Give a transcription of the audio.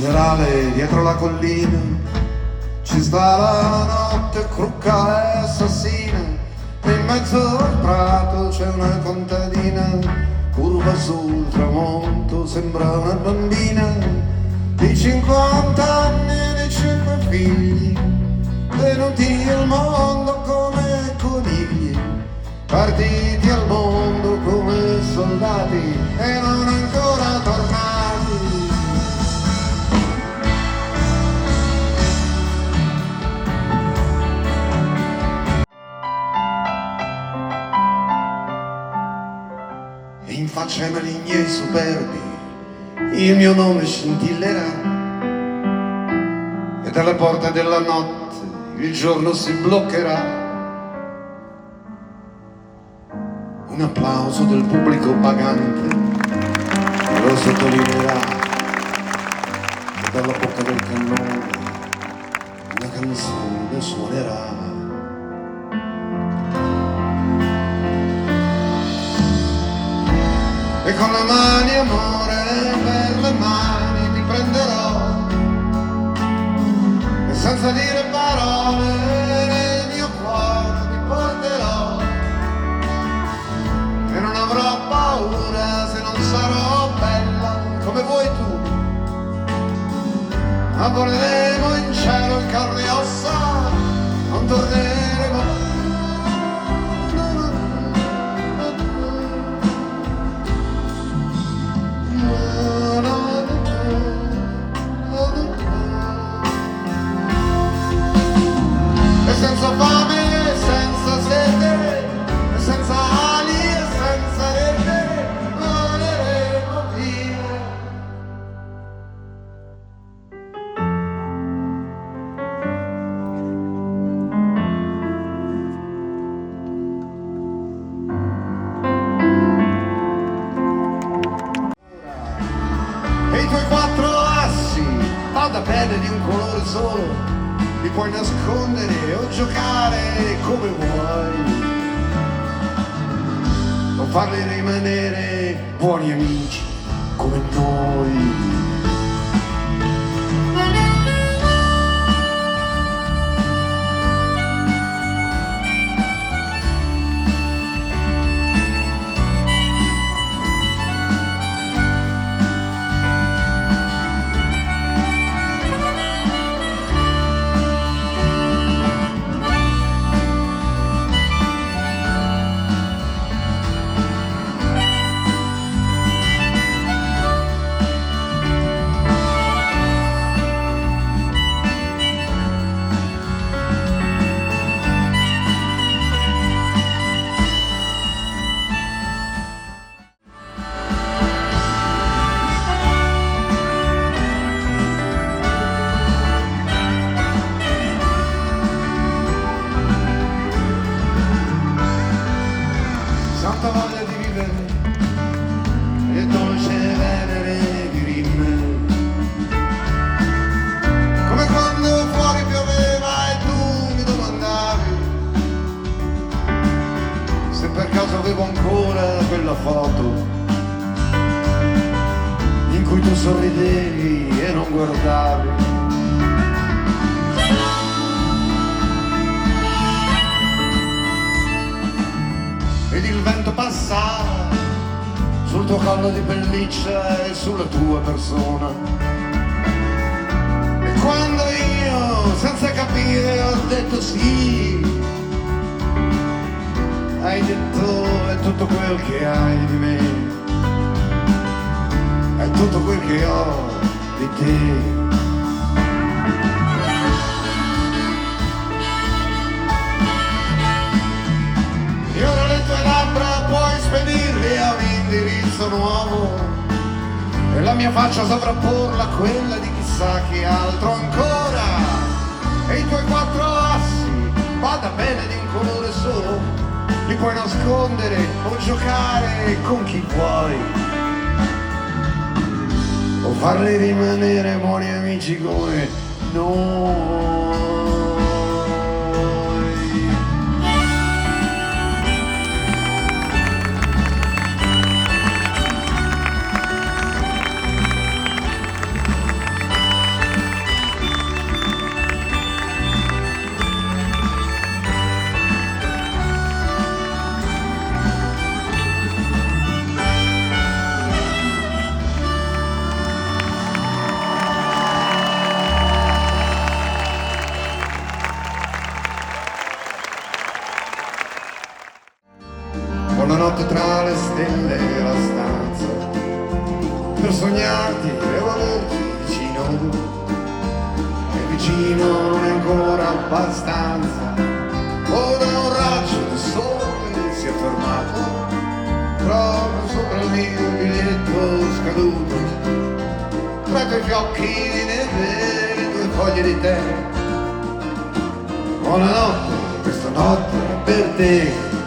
serale dietro la collina ci sta la notte crucca e assassina e in mezzo al prato c'è una contadina curva sul tramonto, sembra una bambina di 50 anni e di 5 figli venuti al mondo come conigli, partiti al mondo come soldati e non ancora tornati. E in faccia ai maligni e superbi il mio nome scintillerà e dalle porte della notte il giorno si bloccherà. Un applauso del pubblico pagante lo sottolineerà e dalla bocca del cannone una canzone suonerà. E con le mani amore per le mani ti prenderò e senza dire parole nel mio cuore ti porterò e non avrò paura se non sarò bella come vuoi tu, ma voleremo in cielo in carne e ossa, non torneremo. Senza fame, senza sete, senza ali e senza rete, voleremo vivere. E i tuoi 4 assi, vada bene di un colore solo, li puoi nascondere o giocare come vuoi, o farli rimanere buoni amici come noi. Santa voglia di vivere e dolce venere di rime, come quando fuori pioveva e tu mi domandavi se per caso avevo ancora quella foto in cui tu sorridevi e non guardavi. Ed il vento passava sul tuo collo di pelliccia e sulla tua persona. E quando io, senza capire, ho detto sì, hai detto è tutto quel che hai di me, è tutto quel che ho di te. Spedirli a un indirizzo nuovo e la mia faccia sovrapporla a quella di chissà chi altro ancora. E i tuoi 4 assi, vada bene di un colore solo, li puoi nascondere o giocare con chi vuoi, o farli rimanere buoni amici come noi. notte tra le stelle della stanza, per sognarti e volerti vicino, e vicino non è ancora abbastanza. Ora un raggio di sole si è fermato proprio sopra il mio biglietto scaduto, tra i tuoi fiocchi di neve e le tue foglie di tè. Buonanotte, questa notte è per te.